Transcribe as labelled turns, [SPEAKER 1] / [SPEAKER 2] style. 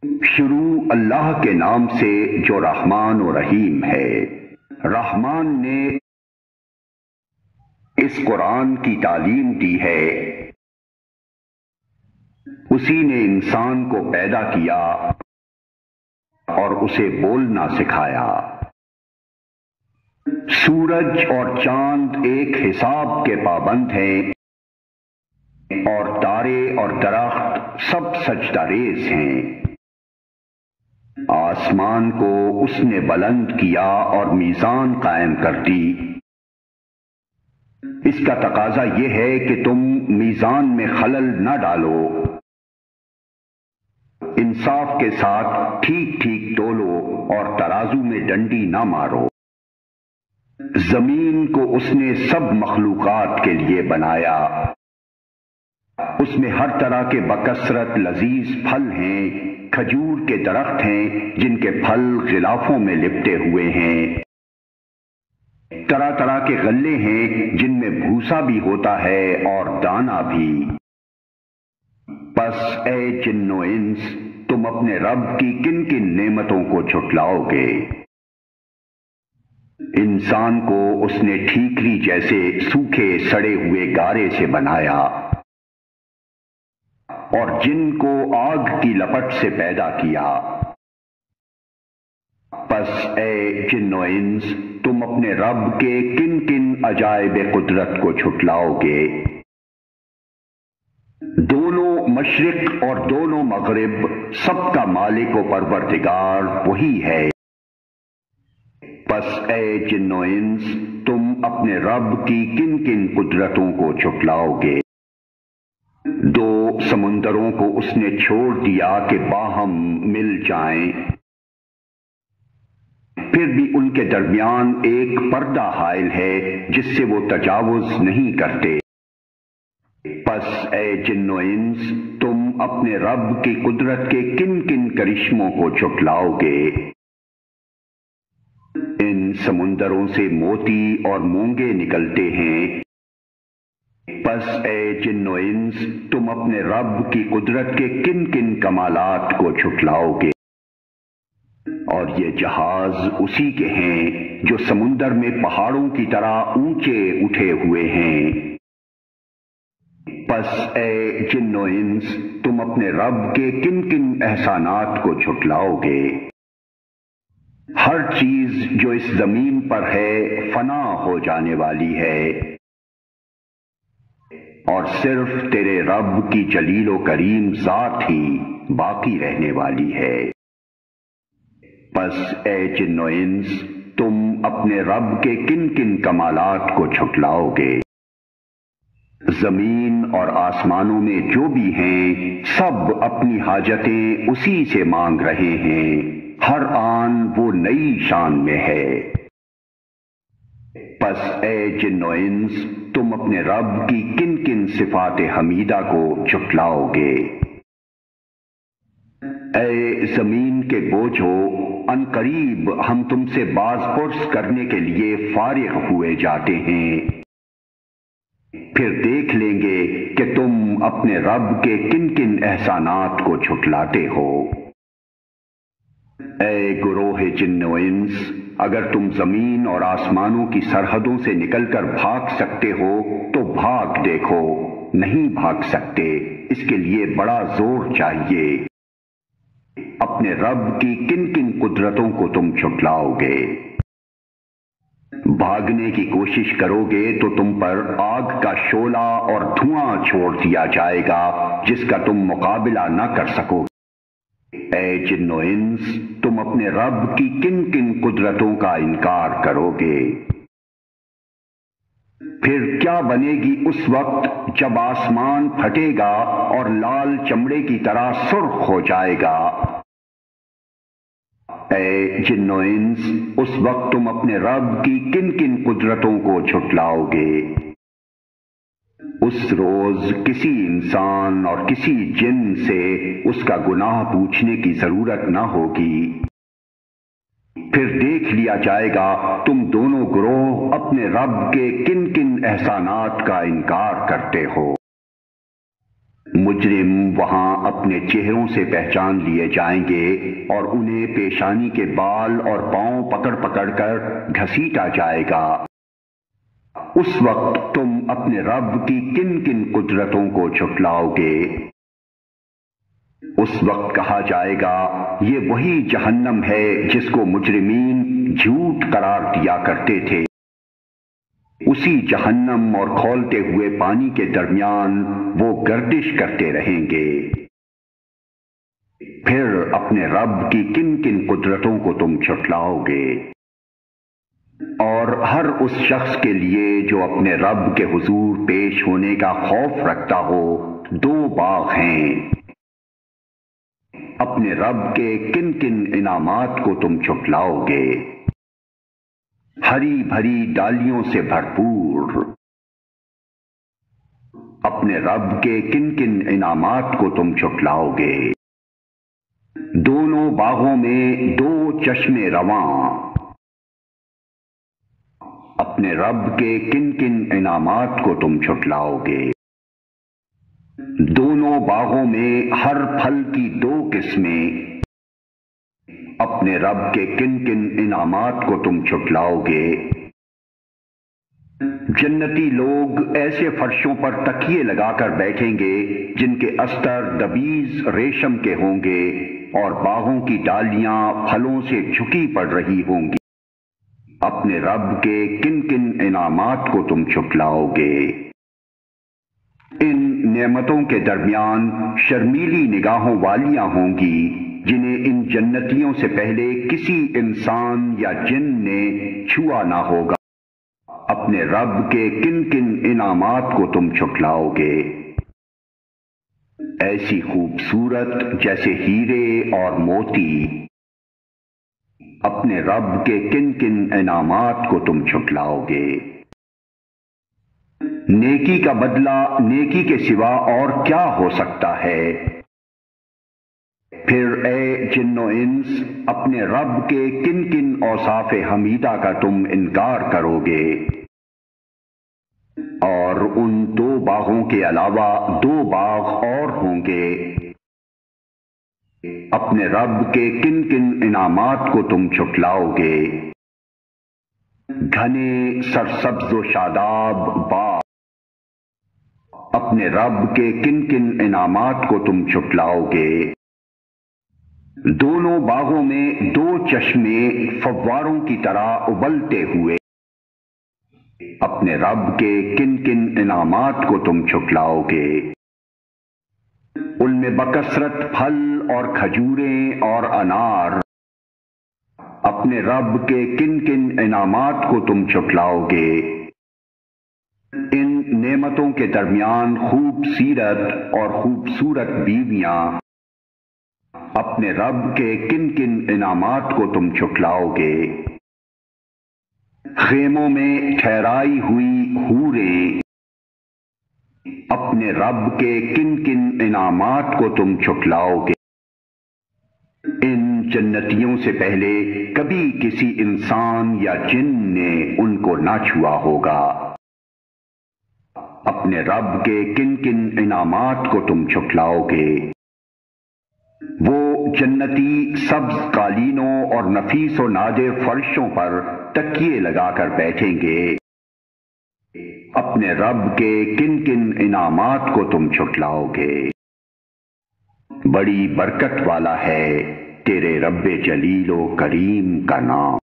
[SPEAKER 1] شروع اللہ کے نام سے جو رحمان و رحیم ہے۔ رحمان نے اس قرآن کی تعلیم دی ہے، اسی نے انسان کو پیدا کیا اور اسے بولنا سکھایا۔ سورج اور چاند ایک حساب کے پابند ہیں اور تارے اور درخت سب سجدہ ریز ہیں۔ آسمان کو اس نے بلند کیا اور میزان قائم کر دی۔ اس کا تقاضا یہ ہے کہ تم میزان میں خلل نہ ڈالو، انصاف کے ساتھ ٹھیک ٹھیک تولو اور ترازو میں ڈنڈی نہ مارو۔ زمین کو اس نے سب مخلوقات کے لیے بنایا، اس میں ہر طرح کے بکثرت لذیذ پھل ہیں، کھجور کے درخت ہیں جن کے پھل غلافوں میں لپٹے ہوئے ہیں، طرح طرح کے غلے ہیں جن میں بھوسا بھی ہوتا ہے اور دانہ بھی۔ پس اے جن و انس، تم اپنے رب کی کن کن نعمتوں کو جھٹلاؤ گے؟ انسان کو اس نے ٹھیکری جیسے سوکھے سڑے ہوئے گارے سے بنایا اور جن کو آگ کی لپٹ سے پیدا کیا۔ پس اے جن و انس، تم اپنے رب کے کن کن عجائب قدرت کو جھٹلاؤ گے؟ دونوں مشرق اور دونوں مغرب سب کا مالک و پروردگار وہی ہے۔ پس اے جن و انس، تم اپنے رب کی کن کن قدرتوں کو جھٹلاؤ گے؟ دو سمندروں کو اس نے چھوڑ دیا کہ باہم مل جائیں، پھر بھی ان کے درمیان ایک پردہ حائل ہے جس سے وہ تجاوز نہیں کرتے۔ پس اے جن و انس، تم اپنے رب کی قدرت کے کن کن کرشموں کو جھٹلاؤ گے؟ ان سمندروں سے موتی اور مونگے نکلتے ہیں۔ پس اے جن و انس، تم اپنے رب کی قدرت کے کن کن کمالات کو جھٹلاؤ گے؟ اور یہ جہاز اسی کے ہیں جو سمندر میں پہاڑوں کی طرح اونچے اٹھے ہوئے ہیں۔ پس اے جن و انس، تم اپنے رب کے کن کن احسانات کو جھٹلاؤ گے؟ ہر چیز جو اس زمین پر ہے فنا ہو جانے والی ہے، اور صرف تیرے رب کی جلیل و کریم ذات ہی باقی رہنے والی ہے۔ پس اے جن و انس، تم اپنے رب کے کن کن کمالات کو جھٹلاؤ گے؟ زمین اور آسمانوں میں جو بھی ہیں سب اپنی حاجتیں اسی سے مانگ رہے ہیں، ہر آن وہ نئی شان میں ہے۔ پس اے جن و انس، تم اپنے رب کی کن کن صفات حمیدہ کو جھٹلاؤ گے؟ اے زمین کے بوجھو، ان قریب ہم تم سے باز پرس کرنے کے لیے فارغ ہوئے جاتے ہیں، پھر دیکھ لیں گے کہ تم اپنے رب کے کن کن احسانات کو جھٹلاتے ہو۔ اے گروہ جن و انس، اگر تم زمین اور آسمانوں کی سرحدوں سے نکل کر بھاگ سکتے ہو تو بھاگ دیکھو، نہیں بھاگ سکتے، اس کے لیے بڑا زور چاہیے۔ اپنے رب کی کن کن قدرتوں کو تم جھٹلاؤ گے؟ بھاگنے کی کوشش کرو گے تو تم پر آگ کا شعلہ اور دھواں چھوڑ دیا جائے گا جس کا تم مقابلہ نہ کر سکو گے۔ اے جن و انس، تم اپنے رب کی کن کن قدرتوں کا انکار کرو گے؟ پھر کیا بنے گی اس وقت جب آسمان پھٹے گا اور لال چمڑے کی طرح سرخ ہو جائے گا؟ اے جن و انس، اس وقت تم اپنے رب کی کن کن قدرتوں کو جھٹلاؤ گے؟ اس روز کسی انسان اور کسی جن سے اس کا گناہ پوچھنے کی ضرورت نہ ہوگی، پھر دیکھ لیا جائے گا تم دونوں گروہ اپنے رب کے کن کن احسانات کا انکار کرتے ہو۔ مجرم وہاں اپنے چہروں سے پہچان لیے جائیں گے اور انہیں پیشانی کے بال اور پاؤں پکڑ پکڑ کر گھسیٹا جائے گا۔ اس وقت تم اپنے رب کی کن کن قدرتوں کو جھٹلاؤ گے؟ اس وقت کہا جائے گا یہ وہی جہنم ہے جس کو مجرمین جھوٹ قرار دیا کرتے تھے۔ اسی جہنم اور کھولتے ہوئے پانی کے درمیان وہ گردش کرتے رہیں گے۔ پھر اپنے رب کی کن کن قدرتوں کو تم جھٹلاؤ گے؟ اور ہر اس شخص کے لیے جو اپنے رب کے حضور پیش ہونے کا خوف رکھتا ہو 2 باغ ہیں۔ اپنے رب کے کن کن انعامات کو تم جھٹلاؤ گے؟ ہری بھری ڈالیوں سے بھرپور۔ اپنے رب کے کن کن انعامات کو تم جھٹلاؤ گے؟ دونوں باغوں میں 2 چشمے رواں۔ اپنے رب کے کن کن انعامات کو تم جھٹلاؤ گے؟ دونوں باغوں میں ہر پھل کی 2 قسمیں۔ اپنے رب کے کن کن انعامات کو تم جھٹلاؤ گے؟ جنتی لوگ ایسے فرشوں پر تکیے لگا کر بیٹھیں گے جن کے استر دبیز ریشم کے ہوں گے اور باغوں کی ڈالیاں پھلوں سے جھکی پڑ رہی ہوں گی۔ اپنے رب کے کن کن انعامات کو تم جھٹلاؤ گے؟ ان نعمتوں کے درمیان شرمیلی نگاہوں والیاں ہوں گی جنہیں ان جنتیوں سے پہلے کسی انسان یا جن نے چھوا نہ ہوگا۔ اپنے رب کے کن کن انعامات کو تم جھٹلاؤ گے؟ ایسی خوبصورت جیسے ہیرے اور موتی۔ اپنے رب کے کن کن انعامات کو تم جھٹلاؤ گے؟ نیکی کا بدلہ نیکی کے سوا اور کیا ہو سکتا ہے؟ پھر اے جن و انس اپنے رب کے کن کن اوصاف حمیدہ کا تم انکار کرو گے؟ اور ان 2 باغوں کے علاوہ 2 باغ اور ہوں گے۔ اپنے رب کے کن کن انعامات کو تم جھٹلاؤ گے؟ گھنے سرسبز و شاداب باغ۔ اپنے رب کے کن کن انعامات کو تم جھٹلاؤ گے؟ دونوں باغوں میں 2 چشمے فواروں کی طرح ابلتے ہوئے۔ اپنے رب کے کن کن انعامات کو تم جھٹلاؤ گے؟ ان میں بکثرت پھل اور کھجوریں اور انار۔ اپنے رب کے کن کن انعامات کو تم جھٹلاؤ گے؟ ان نعمتوں کے درمیان خوب سیرت اور خوبصورت بیویاں۔ اپنے رب کے کن کن انعامات کو تم جھٹلاؤ گے؟ خیموں میں ٹھہرائی ہوئی حوریں۔ اپنے رب کے کن کن انعامات کو تم جھٹلاؤ گے؟ ان جنتیوں سے پہلے کبھی کسی انسان یا جن نے ان کو نہ چھوا ہوگا۔ اپنے رب کے کن کن انعامات کو تم جھٹلاؤ گے؟ وہ جنتی سبز قالینوں اور نفیس و نادر فرشوں پر تکیے لگا کر بیٹھیں گے۔ اپنے رب کے کن کن انعامات کو تم جھٹلاؤ گے؟ بڑی برکت والا ہے تیرے رب جلیل و کریم کا نام۔